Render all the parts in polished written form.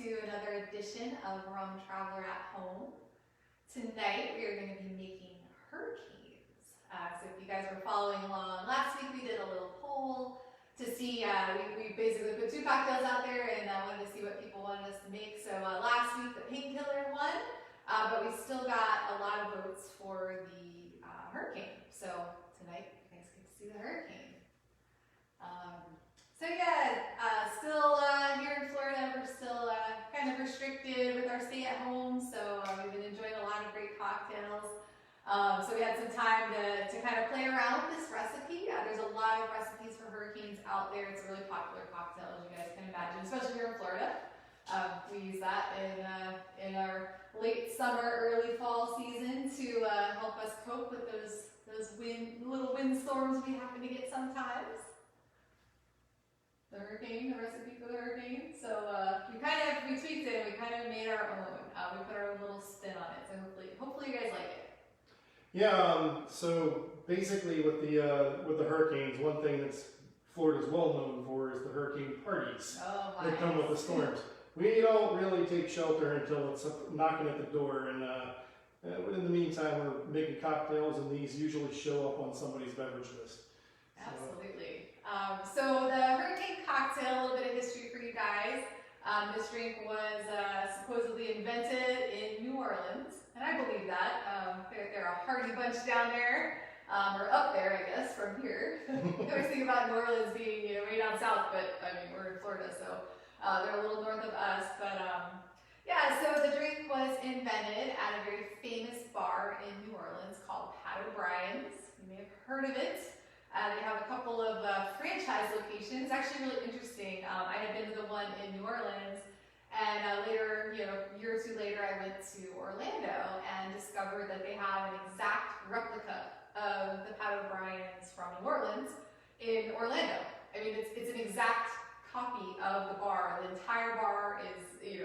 to another edition of Rum Traveler at Home. Tonight we are going to be making hurricanes. So if you guys were following along, last week we did a little poll to see, we basically put two cocktails out there and wanted to see what people wanted us to make. So last week the painkiller won, but we still got a lot of votes for the hurricane. So tonight you guys get to see the hurricane. So yeah, still here in Florida, we're still kind of restricted with our stay at home, so we've been enjoying a lot of great cocktails. So we had some time to kind of play around with this recipe. There's a lot of recipes for hurricanes out there. It's a really popular cocktail, as you guys can imagine, especially here in Florida. We use that in our late summer, early fall season to help us cope with those little windstorms we happen to get sometimes. The hurricane, the recipe for the hurricane. So we tweaked it and we kind of made our own. We put our own little spin on it. So hopefully you guys like it. Yeah. So basically, with the hurricanes, one thing that's Florida's well known for is the hurricane parties that come with the storms. We don't really take shelter until it's knocking at the door, and in the meantime, we're making cocktails, and these usually show up on somebody's beverage list. Absolutely. So the hurricane cocktail, a little bit of history for you guys. This drink was supposedly invented in New Orleans, and I believe that. They're a hearty bunch down there, or up there, I guess, from here. I always think about New Orleans being, way down south, but I mean, we're in Florida, so they're a little north of us. But yeah, so the drink was invented at a very famous bar in New Orleans called Pat O'Brien's. You may have heard of it. They have a couple of franchise locations. It's actually really interesting. I had been to the one in New Orleans, and later, a year or two later, I went to Orlando and discovered that they have an exact replica of the Pat O'Brien's from New Orleans in Orlando. I mean, it's an exact copy of the bar. The entire bar is,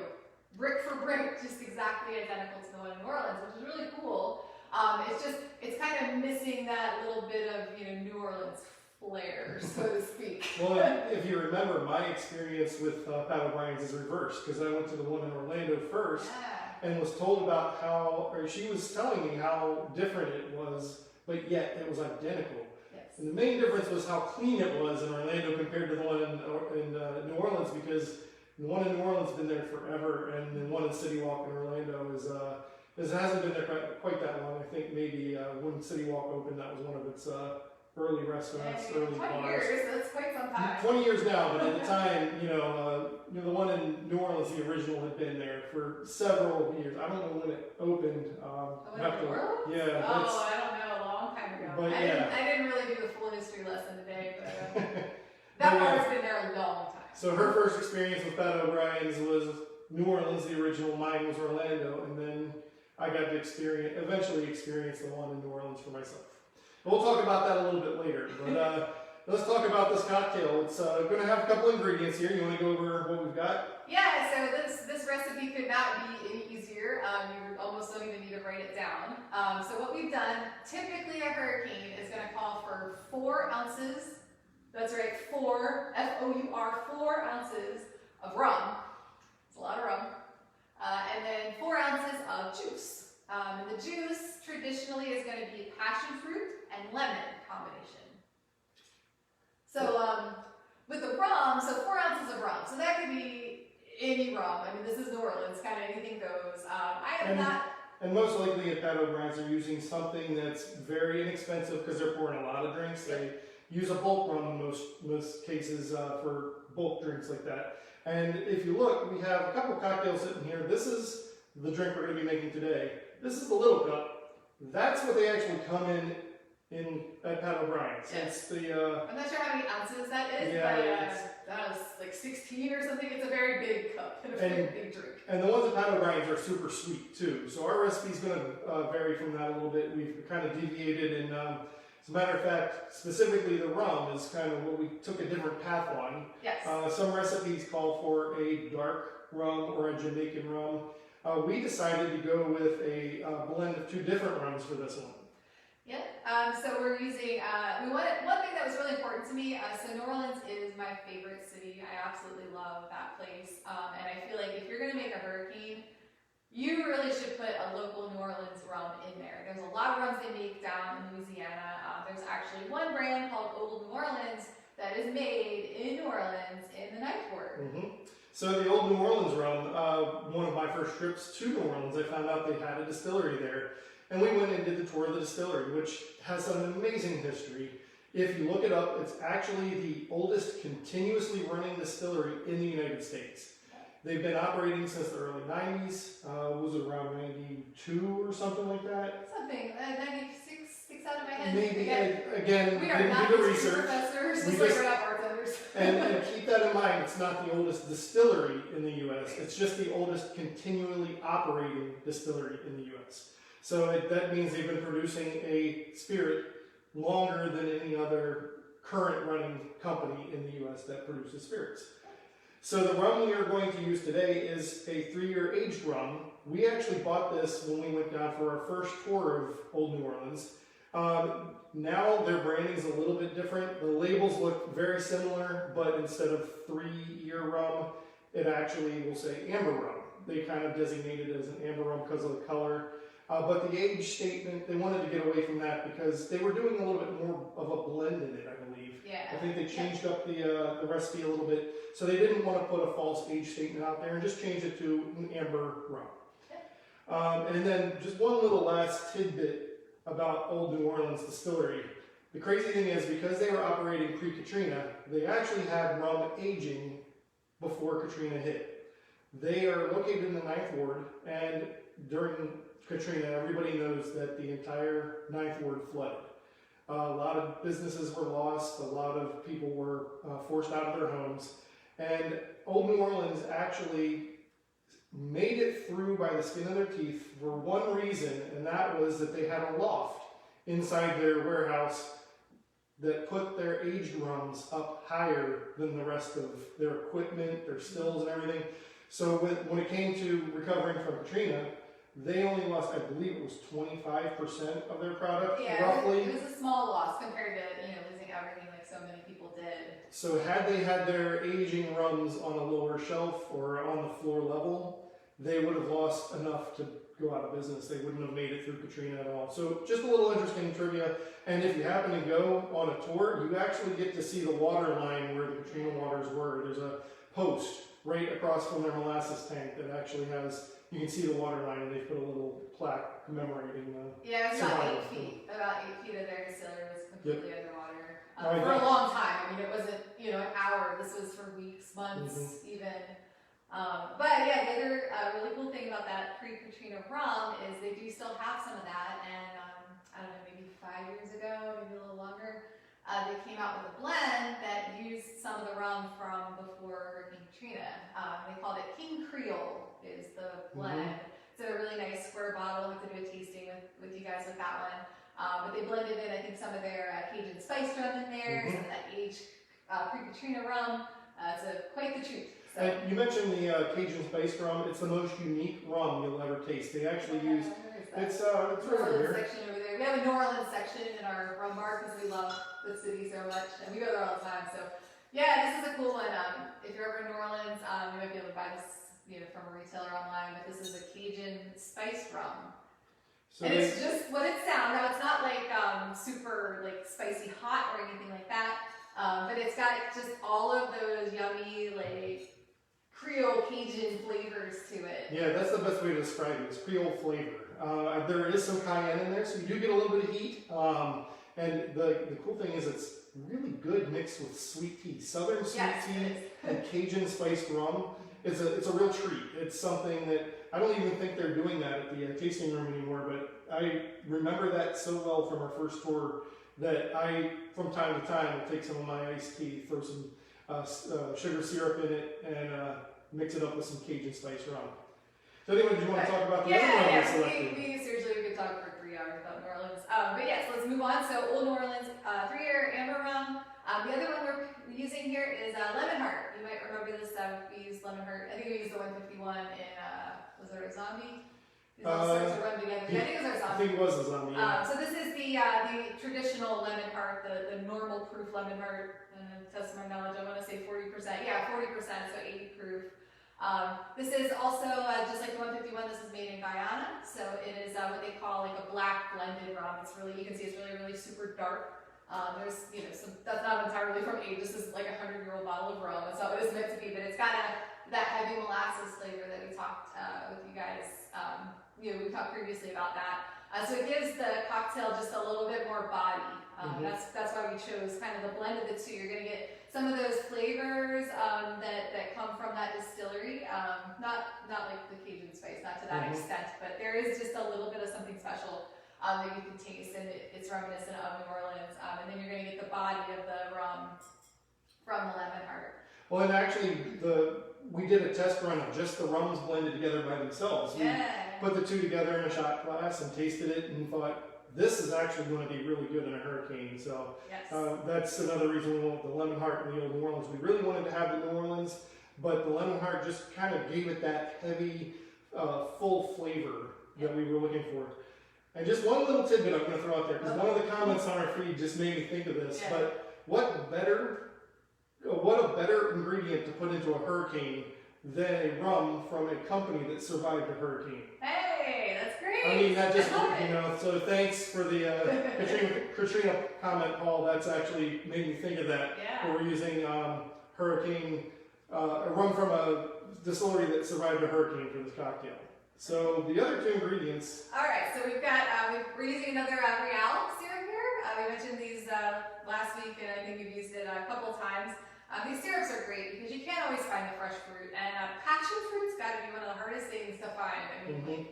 brick for brick, just exactly identical to the one in New Orleans, which is really cool. It's kind of missing that little bit of, New Orleans flair, so to speak. Well, if you remember, my experience with Pat O'Brien's is reversed, because I went to the one in Orlando first and was told about she was telling me how different it was, but yet it was identical. Yes. And the main difference was how clean it was in Orlando compared to the one in New Orleans, because the one in New Orleans has been there forever, and the one in City Walk in Orlando hasn't been there quite that long. I think maybe when City Walk opened, that was one of its early restaurants, early 20 bars. years, that's quite some time. 20 years now, but at the time, the one in New Orleans, the original, had been there for several years. I don't know when it opened. The one in New Orleans? Yeah. Oh, I don't know, a long time ago. But I didn't really do the full history lesson today, but that bar's been there a long time. So her first experience with Pat O'Brien's was New Orleans, the original. Mine was Orlando, and then I got to eventually experience the one in New Orleans for myself. We'll talk about that a little bit later, but let's talk about this cocktail. It's going to have a couple ingredients here. You want to go over what we've got? Yeah, so this recipe could not be any easier. You almost don't even need to write it down. So what we've done, typically a hurricane is going to call for 4 ounces, that's right, 4, F-O-U-R, 4 ounces of rum. It's a lot of rum. And then 4 ounces of juice. And the juice traditionally is going to be passion fruit and lemon combination. So with the rum, so 4 ounces of rum. So that could be any rum. I mean, this is New Orleans, kind of anything goes. And most likely at Pat O'Brien's are using something that's very inexpensive because they're pouring a lot of drinks. They use a bulk rum in most cases for bulk drinks like that. And if you look, we have a couple cocktails sitting here. This is the drink we're going to be making today. This is the little cup. That's what they actually come in at Pat O'Brien's. Yes. It's I'm not sure how many ounces that is, but that was like 16 or something. It's a very big cup and a very big drink. And the ones at Pat O'Brien's are super sweet too. So our recipe's going to vary from that a little bit. We've kind of deviated, and as a matter of fact, specifically the rum is kind of what we took a different path on. Yes. Some recipes call for a dark rum or a Jamaican rum. We decided to go with a blend of 2 different rums for this one. Yep. So we're using, one thing that was really important to me, so New Orleans is my favorite city. I absolutely love that place. And I feel like if you're going to make a hurricane, you really should put a local New Orleans rum in there. There's a lot of rums they make down in Louisiana. There's actually one brand called Old New Orleans that is made in New Orleans in the Ninth Ward. So the Old New Orleans Rum, one of my first trips to New Orleans, I found out they had a distillery there. And we went and did the tour of the distillery, which has an amazing history. If you look it up, it's actually the oldest continuously running distillery in the United States. They've been operating since the early 90s. Was it around 92 or something like that? Something, 96 sticks out of my head. Maybe, again, we are not do the research. Professors, just like we're not bartenders. And keep that in mind, it's not the oldest distillery in the U.S. It's just the oldest continually operating distillery in the U.S. So that means they've been producing a spirit longer than any other current running company in the U.S. that produces spirits. So the rum we are going to use today is a 3-year aged rum. We actually bought this when we went down for our first tour of Old New Orleans. Now their branding is a little bit different. The labels look very similar, but instead of 3-year rum, it actually will say amber rum. They kind of designate it as an amber rum because of the color. But the age statement, they wanted to get away from that because they were doing a little bit more of a blend in it, I believe. Yeah. I think they changed up the recipe a little bit. So they didn't want to put a false age statement out there and just change it to an amber rum. And then just one little last tidbit about Old New Orleans Distillery. The crazy thing is, because they were operating pre-Katrina, they actually had rum aging before Katrina hit. They are located in the Ninth Ward, and during Katrina, everybody knows that the entire Ninth Ward flooded. A lot of businesses were lost, a lot of people were forced out of their homes, and Old New Orleans actually made it through by the skin of their teeth for one reason, and that was that they had a loft inside their warehouse that put their aged rums up higher than the rest of their equipment, their stills and everything. So when it came to recovering from Katrina, they only lost, I believe it was 25% of their product, roughly. It was a small loss compared to losing everything like so many people did. So had they had their aging rums on a lower shelf or on the floor level, they would have lost enough to go out of business. They wouldn't have made it through Katrina at all. So just a little interesting trivia. And if you happen to go on a tour, you actually get to see the water line where the Katrina waters were. There's a post right across from their molasses tank that actually has, you can see the water line, and they put a little plaque commemorating the it was about 8 feet. About 8 feet of their distillery was completely underwater. Right, for a long time. I mean, it wasn't, an hour. This was for weeks, months, even. But yeah, the other really cool thing about that pre-Katrina rum is they do still have some of that. And I don't know, maybe 5 years ago, maybe a little longer, they came out with a blend that used some of the rum from before Hurricane Katrina. They called it King Creole is the blend. It's a really nice square bottle. We could do a tasting with you guys with that one. But they blended in, I think, some of their Cajun spice rum in there, some of that aged pre-Katrina rum. It's quite the treat. So. And you mentioned the Cajun spice rum. It's the most unique rum you'll ever taste. They actually use, it's right over here. Section over there. We have a New Orleans section in our rum bar because we love the city so much, and we go there all the time. So yeah, this is a cool one. If you're ever in New Orleans, you might be able to buy this from a retailer online, but this is a Cajun spice rum. So and it's just what it sounds. Now it's not like super like spicy hot or anything like that, but it's got just all of those yummy like Creole Cajun flavors to it. Yeah, that's the best way to describe it. It's Creole flavor. There is some cayenne in there, so you do get a little bit of heat. And the cool thing is it's really good mixed with sweet tea. Southern sweet tea and Cajun spiced rum. It's a real treat. It's something that I don't even think they're doing that at the tasting room anymore, but I remember that so well from our first tour that I, from time to time, will take some of my iced tea, throw some sugar syrup in it, and mix it up with some Cajun spice rum. So anyway, do you want to talk about the other rum we selected? Seriously, we could talk for 3 hours about New Orleans. But yes, let's move on. So Old New Orleans, 3-year amber rum. The other one we're using here is Lemon Hart. You might remember this. We used Lemon Hart. I think we used the 151 in, was there a zombie? These all start to run together. Yeah, I think it was our I zombie. think it was a zombie. Yeah. So this is the traditional Lemon Hart, the normal proof Lemon Hart. Test my knowledge, I want to say 40%. Yeah, 40%, so 80 proof. This is also, just like the 151, this is made in Guyana. So it is what they call like a black blended rum. It's really, you can see it's really, really super dark. There's, you know, that's not entirely from age. This is like a 100-year-old bottle of rum. That's not what it's meant to be, but it's got that heavy molasses flavor that we talked with you guys. You know, we talked previously about that. So it gives the cocktail just a little bit more body. That's why we chose kind of the blend of the two. You're going to get some of those flavors that come from that distillery. Not like the Cajun spice, not to that extent, but there is just a little bit of something special that you can taste, and it's reminiscent of New Orleans. And then you're going to get the body of the rum from the Lemon Hart. Well, and actually, we did a test run of just the rums blended together by themselves. Yeah. We put the two together in a shot glass and tasted it and thought, this is actually going to be really good in a hurricane. So Yes. that's another reason we went with the Lemon Hart and the Old New Orleans. We really wanted to have the New Orleans, but the Lemon Hart just kind of gave it that heavy, full flavor that we were looking for. And just one little tidbit I'm going to throw out there, because one of the comments on our feed just made me think of this. Yeah. But what a better ingredient to put into a hurricane than a rum from a company that survived a hurricane. Hey, that's great. I mean, that just, I love it. you know, so thanks for the Katrina comment, Paul. That's actually made me think of that. Yeah. Where we're using hurricane, a rum from a distillery that survived a hurricane for this cocktail. So the other two ingredients. All right, so we've got, we're using another Real syrup here. We mentioned these last week, and I think we've used it a couple of times. These syrups are great because you can't always find the fresh fruit, and passion fruit's got to be one of the hardest things to find. I mean,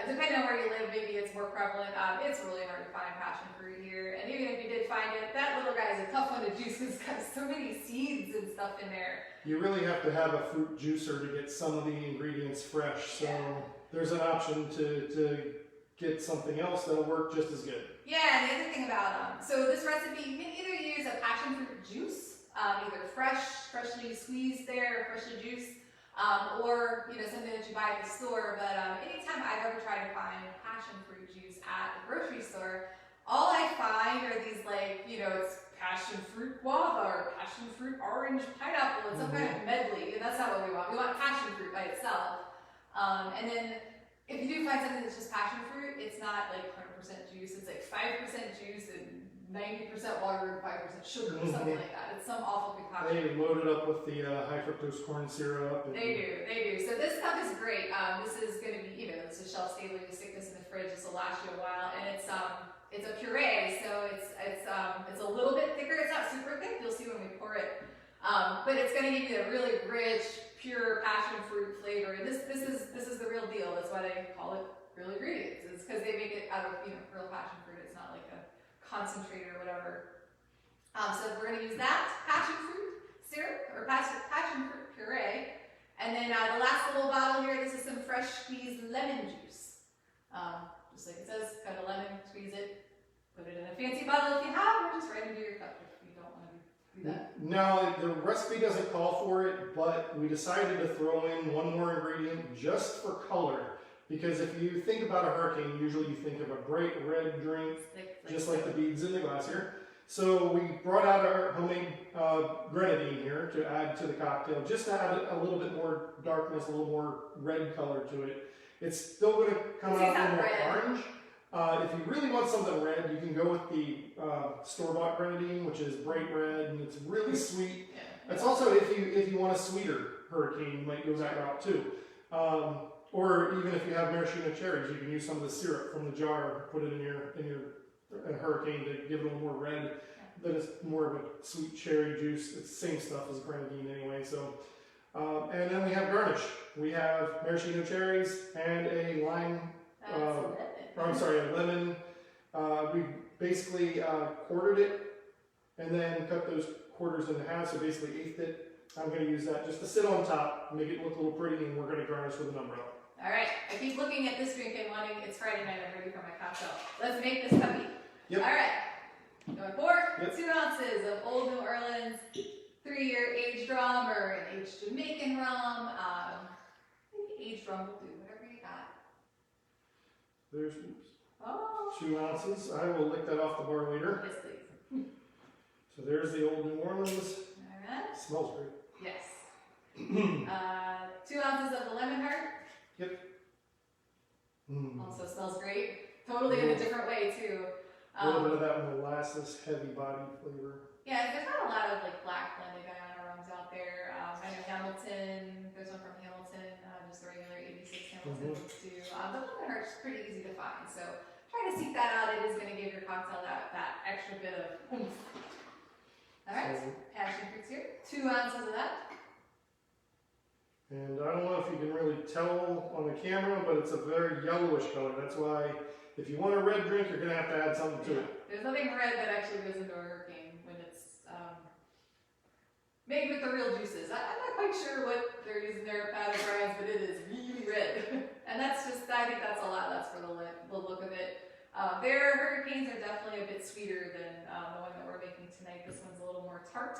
depending on where you live, maybe it's more prevalent. It's really hard to find passion fruit here, and even if you did find it, that little guy is a tough one to juice because it's got so many seeds and stuff in there. You really have to have a fruit juicer to get some of the ingredients fresh. So there's an option to get something else that'll work just as good. Yeah, and the other thing about so this recipe, you can either use a passion fruit juice, either freshly squeezed there, freshly juiced, or you know, something that you buy at the store. But anytime I've ever tried to find passion fruit juice at the grocery store, all I find are these, like, you know, it's passion fruit guava or passion fruit orange pineapple. It's some kind of medley, and that's not what we want. We want passion fruit by itself. And then if you do find something that's just passion fruit, it's not like 100% juice. It's like 5% juice and 90% water and 5% sugar or something like that. It's some awful concoction. They load it up with the high fructose corn syrup. They do. So this stuff is great. This is going to be, you know, this is shelf stable. You stick this in the fridge. This will last you a while, and it's a puree, so it's a little bit thicker. It's not super thick. You'll see when we pour it, but it's going to give you a really rich, pure passion fruit flavor. And this is the real deal. That's why they call it real ingredients. It's because they make it out of, you know, real passion fruit. It's not like a concentrate or whatever. So we're going to use that passion fruit syrup or passion fruit puree, and then the last little bottle here. This is some fresh squeezed lemon juice. Just like it says, cut a lemon, squeeze it, put it in a fancy bottle if you have, or just right into your cup if you don't want to do that. No, the recipe doesn't call for it, but we decided to throw in one more ingredient just for color. Because if you think about a hurricane, usually you think of a bright red drink, just like the beads in the glass here. So we brought out our homemade grenadine here to add to the cocktail, just to add a little bit more darkness, a little more red color to it. It's still going to come out a little more orange. If you really want something red, you can go with the store-bought grenadine, which is bright red, and it's really sweet. Yeah. It's also, if you want a sweeter hurricane, you might go that route too. Or even if you have maraschino cherries, you can use some of the syrup from the jar, put it in your hurricane to give it a little more red. Then it's more of a sweet cherry juice. It's the same stuff as grenadine anyway. So, and then we have garnish. We have maraschino cherries and a lime. A lemon. We basically quartered it and then cut those quarters into half. So basically eighth it. I'm going to use that just to sit on top, make it look a little pretty, and we're going to garnish with an umbrella. All right. I keep looking at this drink and wanting. It's Friday night. I'm ready for my cocktail. Let's make this puppy. Yep. All right. Going for 2 ounces of Old New Orleans 3-year aged rum or an aged Jamaican rum. I think aged rum will do. Whatever you got. There's, oops, Oh. 2 ounces. I will lick that off the bar later. Yes, please. So there's the Old New Orleans. Alright. Smells great. Yes. 2 ounces of the Lemon Hart. Yep. Also smells great. Totally in a different way too. A little bit of that molasses, heavy bodied flavor. Yeah, there's not a lot of like black blended Guyana rums out there. I know Hamilton, there's one from Hamilton, just the regular 86 Hamilton will do. The Lemon Hart's pretty easy to find, so try to seek that out. It is going to give your cocktail that extra bit of oomph. Alright, passion fruits here. 2 ounces of that. And I don't know if you can really tell on the camera, but it's a very yellowish color. That's why if you want a red drink, you're going to have to add something to it. There's nothing red that actually goes into a hurricane when it's made with the real juices. I'm not quite sure what they're using there at Paddle Brian's, but it is really red. And that's just, I think that's a lot. That's for the look of it. Their hurricanes are definitely a bit sweeter than the one that we're making tonight. This one's a little more tart.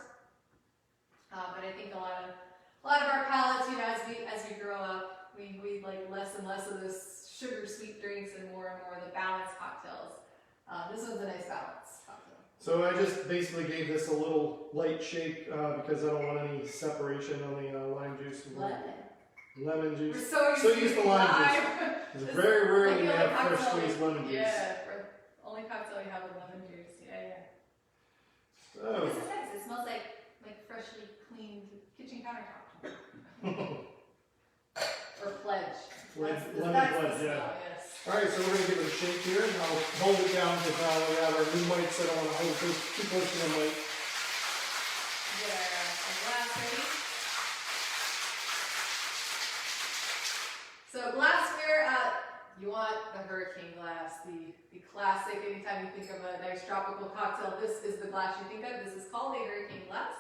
But I think a lot of our palates, you know, as we grow up, we like less and less of those sugar sweet drinks and more of the balanced cocktails. This one's a nice balanced cocktail. So I just basically gave this a little light shake because I don't want any separation on the lime juice. Lemon juice. We're so used to lime lime. juice. It's very rarely like you have fresh squeezed lemon juice. Yeah, only cocktail you have with lemon juice. Yeah. So. This is nice. It smells like freshly cleaned kitchen countertop. Or pledge. Lemon pledge, yeah. Yes. Alright, so we're going to give it a shake here, and I'll hold it down because now we have our new mics. I don't want to hold it too close to the mic. Get our glass ready. So glassware, you want the hurricane glass, the classic. Anytime you think of a nice tropical cocktail, this is the glass you think of. This is called a hurricane glass,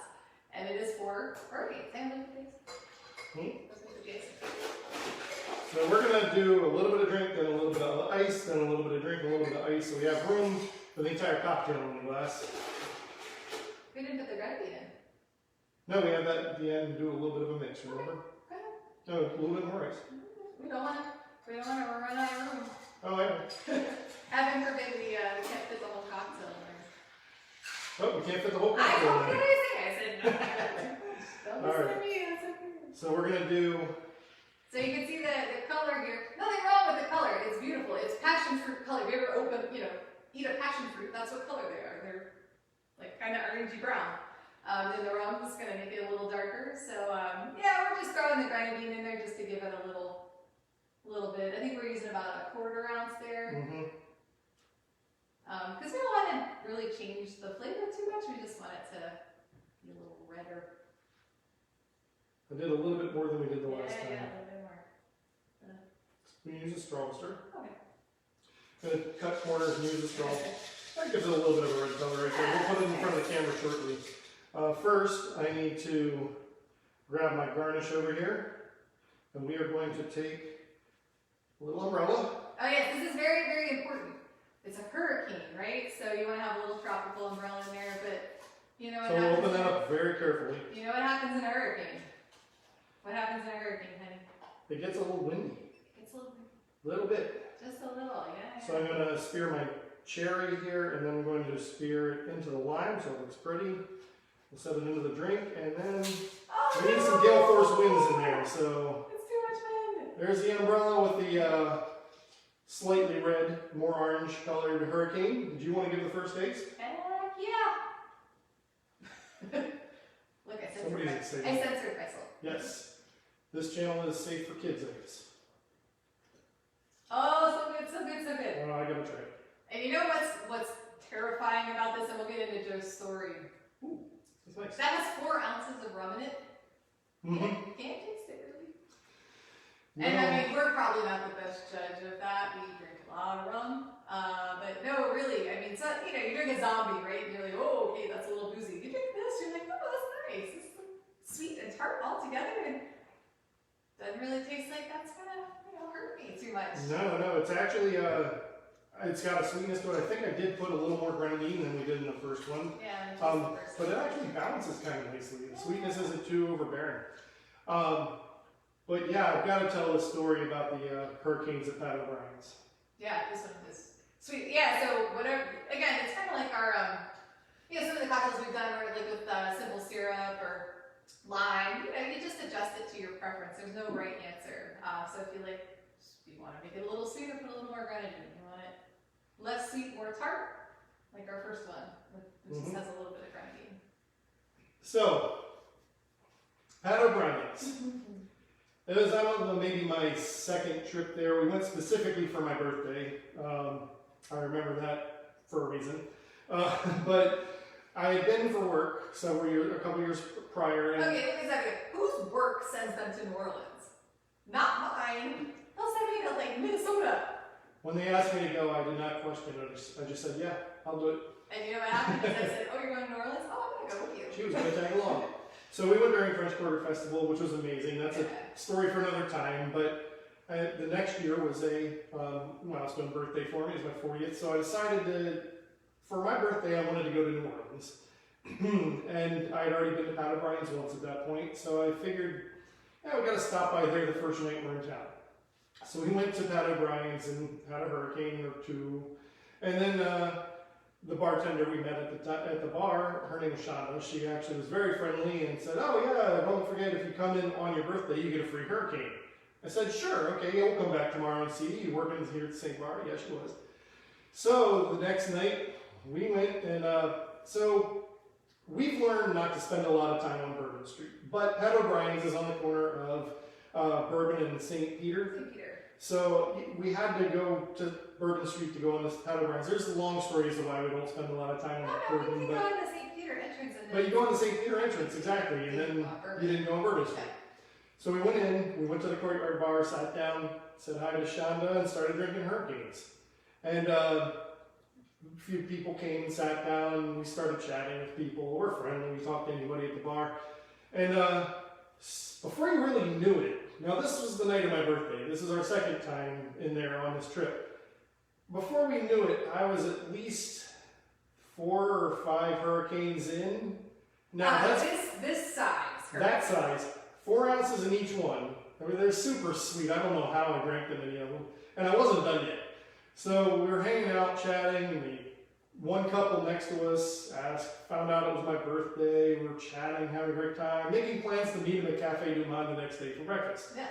and it is for hurricanes. And look at this. So we're going to do a little bit of drink, then a little bit of ice, then a little bit of drink, and a little bit of ice. So we have room for the entire cocktail in the glass. We didn't put the gravy in. No, we have that at the end and do a little bit of a mix, remember? No, a little bit more ice. We don't want to run out of room. Oh, I know. Heaven forbid we can't fit the whole cocktail in there. Oh, we can't fit the whole cocktail in there. I said no. Don't listen to me, that's okay. So we're going to do... So you can see the color here. Nothing wrong with the color. It's beautiful. It's passion fruit color. If you ever eat a passion fruit, that's what color they are. They're like kind of orangey brown. And the rum is going to make it a little darker. So yeah, we're just throwing the grenadine in there just to give it a little bit. I think we're using about a 1/4 ounce there. Because we don't want to really change the flavor too much. We just want it to be a little redder. I did a little bit more than we did the last time. Yeah, a little bit more. We use a straw stir. Okay. Going to cut corners and use a straw. That gives it a little bit of a red color right there. We'll put it in front of the camera shortly. First, I need to grab my garnish over here. And we are going to take a little umbrella. Oh yes, this is very, very important. It's a hurricane, right? So you want to have a little tropical umbrella in there, but you know what So we'll happens. open that up very carefully. You know what happens in a hurricane? What happens in a hurricane, honey? It gets a little windy. It gets a Little bit. just a little, yeah. So I'm going to spear my cherry here, and then I'm going to spear it into the lime so it looks pretty. We'll set it into the drink, and then Oh, we need some gale force winds in there. So it's too much wind. there's the umbrella with the slightly red, more orange colored hurricane. Did you want to give the first taste? Heck yeah. Look, I censored Somebody's myself. excited. I censored myself. Yes. This channel is safe for kids, I guess. Oh, so good, so good, so good. Oh, I gotta try it. And you know what's terrifying about this? And we'll get into Joe's story. Ooh, that's nice. That has 4 ounces of rum in it. Mm-hmm. You can't taste it really. No. And I mean, we're probably not the best judge of that. We drink a lot of rum. But no, really, I mean, so, you drink a zombie, right? And you're like, oh, okay, that's a little boozy. You drink this, you're like, oh, that's nice. It's sweet and tart all together, and doesn't really taste like that's gonna, hurt me too much. No, it's actually, it's got a sweetness to it. I think I did put a little more grenadine than we did in the first one. Yeah, But it actually balances kind of nicely. The sweetness isn't too overbearing. But yeah, I've got to tell a story about the hurricanes at Pat O'Brien's. Yeah, this one is sweet. Yeah, so whatever, again, it's kind of like our, some of the cocktails we've done are like with simple syrup or lime. You just adjust it to your preference. There's no right answer. So if you want to make it a little sweeter, put a little more grenadine. You want it less sweet, more tart, like our first one, which just has a little bit of grenadine. So, Pat O'Brien's. It was, I don't know, maybe my second trip there. We went specifically for my birthday. I remember that for a reason. But I had been for work a couple years prior. And okay, wait a second. Whose work sends them to New Orleans? Not mine. They'll send me to like Minnesota. When they asked me to go, I did not question it. I just said, yeah, I'll do it. And you know what happened? I said, oh, you're going to New Orleans? Oh, I'm going to go with you. She was going to tag along. So we went during French Quarter Festival, which was amazing. That's a story for another time. But the next year was a milestone birthday for me. It was my 40th. So I decided for my birthday, I wanted to go to New Orleans. And I had already been to Pat O'Brien's once at that point. So I figured, we got to stop by there the first night we're in town. So we went to Pat O'Brien's and had a hurricane or two. And then the bartender we met at the bar, her name was Shonda, she actually was very friendly and said, oh yeah, don't forget if you come in on your birthday, you get a free hurricane. I said, sure, okay, we'll come back tomorrow and see you. You working here at the same bar? Yeah, she was. So the next night, we went and so we've learned not to spend a lot of time on Bourbon Street. But Pat O'Brien's is on the corner of Bourbon and St. Peter. St. Peter. So we had to go to Bourbon Street to go on this Pat O'Brien's. There's a long story as to why we don't spend a lot of time on Bourbon. You go on the St. Peter entrance. But you go on the St. Peter entrance, exactly, and then you didn't go on Bourbon Street. So we went in, we went to the courtyard bar, sat down, said hi to Shonda, and started drinking hurricanes. And a few people came and sat down, and we started chatting with people. We're friendly, we talked to anybody at the bar. And before you really knew it, now this was the night of my birthday. This is our second time in there on this trip. Before we knew it, I was at least 4 or 5 hurricanes in. Now that's this size. that size, 4 ounces in each one. I mean, they're super sweet. I don't know how I drank them, any of them, and I wasn't done yet. So we were hanging out, chatting, and one couple next to us found out it was my birthday. We were chatting, having a great time, making plans to meet him at Cafe Du Monde the next day for breakfast. Yeah.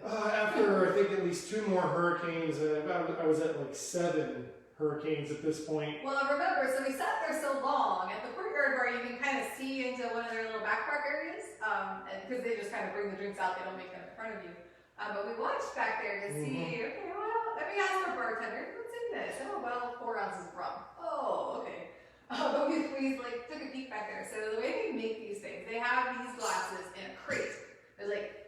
After I think at least 2 more hurricanes, I was at like 7 hurricanes at this point. Well, remember, so we sat there so long at the courtyard bar, you can kind of see into one of their little back park areas, because they just kind of bring the drinks out, they don't make them in front of you. But we watched back there to see, okay, well, let me ask our bartender, what's in this? Oh, well, 4 ounces of rum. Oh, okay. But we like took a peek back there. So the way they make these things, they have these glasses in a crate. There's like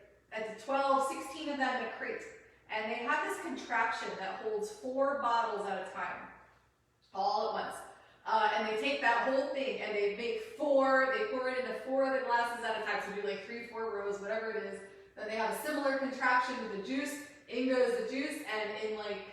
12, 16 of them in a crate. And they have this contraption that holds 4 bottles at a time, all at once. And they take that whole thing and they make 4, they pour it into 4 of the glasses at a time. So do like 3, 4 rows, whatever it is. Then they have a similar contraption with the juice. In goes the juice, and in like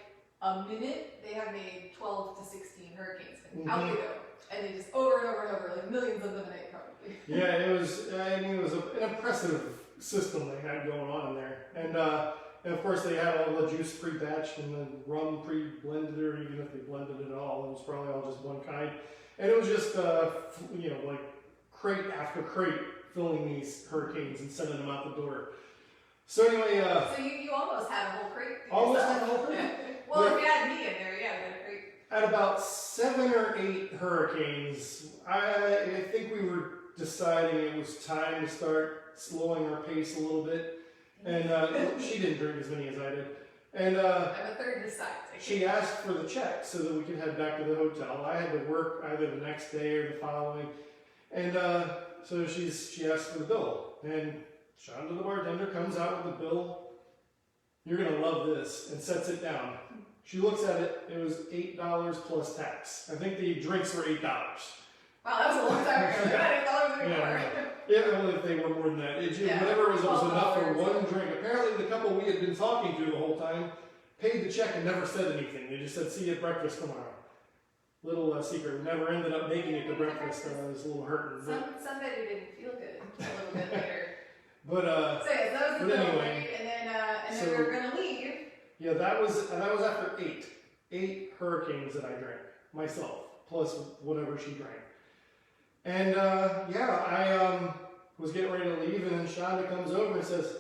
a minute, they have made 12 to 16 hurricanes. Out they go. And they just over and over and over, like millions of them a night probably. Yeah, it was an impressive system they had going on in there. And of course they had all the juice pre-batched and the rum pre-blended, or even if they blended it all, it was probably all just one kind. And it was just, like crate after crate filling these hurricanes and sending them out the door. So anyway, so you almost had a whole crate. Almost had a whole crate. Well, if you had me in there, yeah, we had a crate. At about 7 or 8 hurricanes, I think we were deciding it was time to start slowing our pace a little bit. And she didn't drink as many as I did. And I'm a third this side. she asked for the check so that we could head back to the hotel. I had to work either the next day or the following. And so she asked for the bill. And Shonda, the bartender, comes out with the bill. You're going to love this, and sets it down. She looks at it. It was $8 plus tax. I think the drinks were $8. Wow, that was a long time ago. $8 anymore. Yeah, well, if they were more than that. Whatever it was enough for one drink. Apparently, the couple we had been talking to the whole time paid the check and never said anything. They just said, see you at breakfast tomorrow. Little secret. We never ended up making it to breakfast. I was a little hurting. Somebody didn't feel good a little bit later. But so yeah, that was the but middle anyway, and then we were gonna leave. Yeah, that was after 8 hurricanes that I drank myself, plus whatever she drank. And I was getting ready to leave, and then Shonda comes over and says,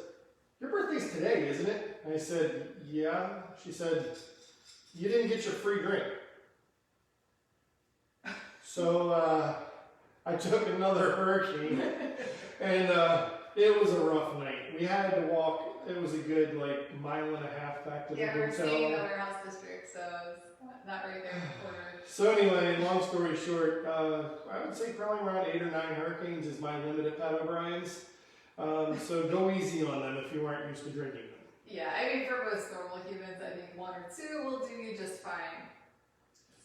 "Your birthday's today, isn't it?" I said, "Yeah." She said, "You didn't get your free drink." So I took another hurricane, and it was a rough night. We had to walk. It was a good mile and a half back to the hotel. Yeah, we're staying in the warehouse district, so it's not right there in the corner. So anyway, long story short, I would say probably around 8 or 9 hurricanes is my limit at Pat O'Brien's. So go easy on them if you aren't used to drinking them. Yeah, I mean for most normal humans, I think 1 or 2 will do you just fine.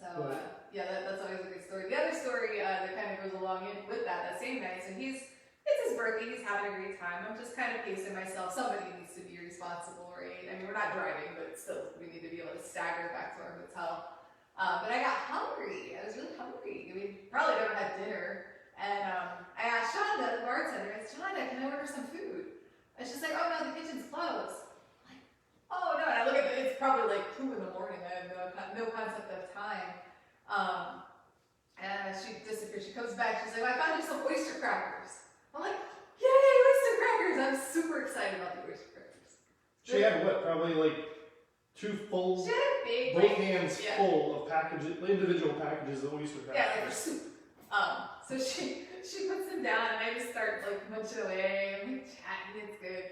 So yeah, that's always a good story. The other story that kind of goes along with that same night, so it's his birthday, he's having a great time. I'm just kind of pacing myself. Somebody needs to be responsible, right? I mean, we're not driving, but still, we need to be able to stagger back to our hotel. But I got hungry. I was really hungry. We probably never had dinner. And I asked Shonda, the bartender, I said, "Shonda, can I order some food?" And she's like, "Oh no, the kitchen's closed." I'm like, "Oh no," and I look at it's probably like 2 in the morning. I have no concept of time. And she disappeared. She comes back, she's like, "I found you some oyster crackers." I'm like, "Yay, oyster crackers!" I'm super excited about the oyster crackers. She had what? Probably 2 full, she had a big, both hands full of packages, individual packages of oyster crackers. Yeah, for soup. So she puts them down, and I just start munching away. I'm chatting, it's good.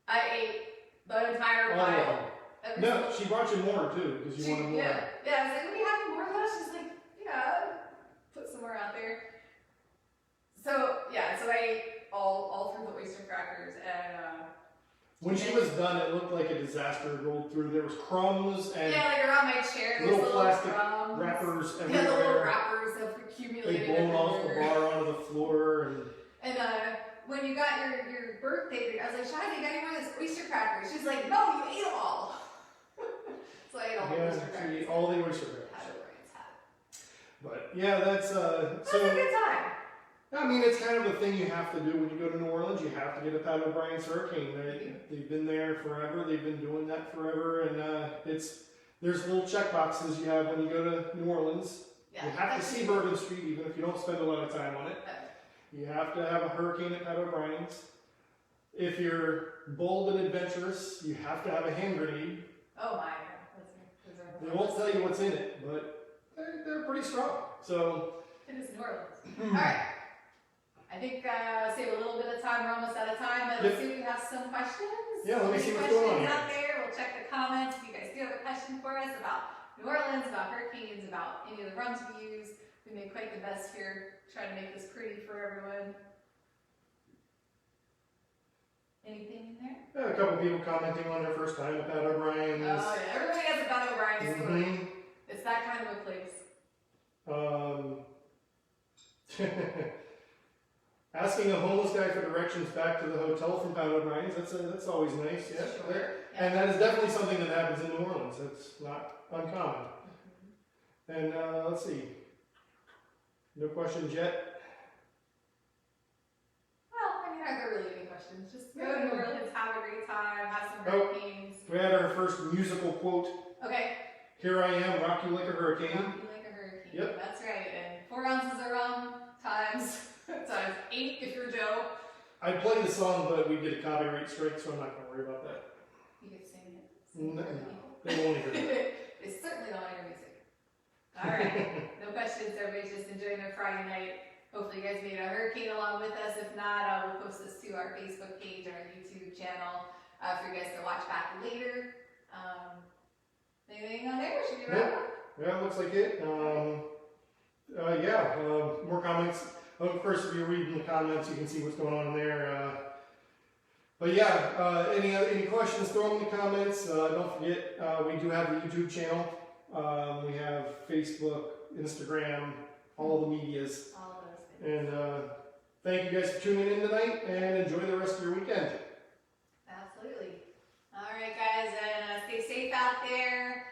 I ate the entire pile. No, she brought you more too because you wanted more. Yeah, I was like, "What do you have more of those?" She's like, "Yeah, put some more out there." So yeah, so I ate all through the oyster crackers, and when she was done, it looked like a disaster rolled through. There was crumbs and around my chair, little plastic crumbs. wrappers Yeah, everywhere. the little wrappers have accumulated. They blown off the bar onto the floor and when you got your birthday, I was like, "Shonda, you got any more of this oyster crackers?" She's like, "No, you ate them all." So I ate all the oyster crackers. She ate all the oyster crackers. But yeah, that's a good time. I mean, it's kind of a thing you have to do when you go to New Orleans. You have to get a Pat O'Brien's Hurricane. They've been there forever. They've been doing that forever, and there's little check boxes you have when you go to New Orleans. Yeah, you have to see Bourbon Street, even if you don't spend a lot of time on it. You have to have a hurricane at Pat O'Brien's. If you're bold and adventurous, you have to have a hand grenade. Oh my! They won't tell you what's in it, but they're pretty strong. So it is New Orleans. All right. I think save a little bit of time. We're almost out of time, but let's see if we have some questions. Yeah, let me see what's going on here. Out there. We'll check the comments. If you guys do have a question for us about New Orleans, about hurricanes, about any of the rums we use, we made quite the best here. Try to make this pretty for everyone. Anything in there? Yeah, a couple people commenting on their first time at Pat O'Brien's. Oh yeah, everybody has a Pat O'Brien's story. It's that kind of a place. Asking a homeless guy for directions back to the hotel from Pat O'Brien's, that's always nice, yeah. Sure. Yeah. And that is definitely something that happens in New Orleans. That's not uncommon. And let's see. No questions yet? Well, I mean, are there really any questions? Just go to New Orleans, have a great time, have some hurricanes. We had our first musical quote. Okay. "Here I am, rock you like a hurricane." Rock you like a hurricane. Yep. That's right. And 4 ounces of rum times 8 if you're Joe. I'd play the song, but we'd get a copyright strike, so I'm not going to worry about that. You could sing it. No, they won't hear that. They certainly don't want your music. All right. No questions. Everybody's just enjoying their Friday night. Hopefully you guys made a hurricane along with us. If not, we'll post this to our Facebook page and our YouTube channel for you guys to watch back later. Anything on there? Should we wrap up? Yeah, it looks like it. More comments. Of course, if you're reading the comments, you can see what's going on in there. But yeah, any questions, throw them in the comments. Don't forget, we do have a YouTube channel. We have Facebook, Instagram, all the medias. All of those things. And thank you guys for tuning in tonight, and enjoy the rest of your weekend. Absolutely. All right, guys, and stay safe out there.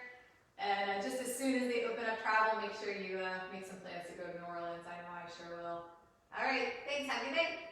And just as soon as they open up travel, make sure you make some plans to go to New Orleans. I know I sure will. All right, thanks. Have a good night.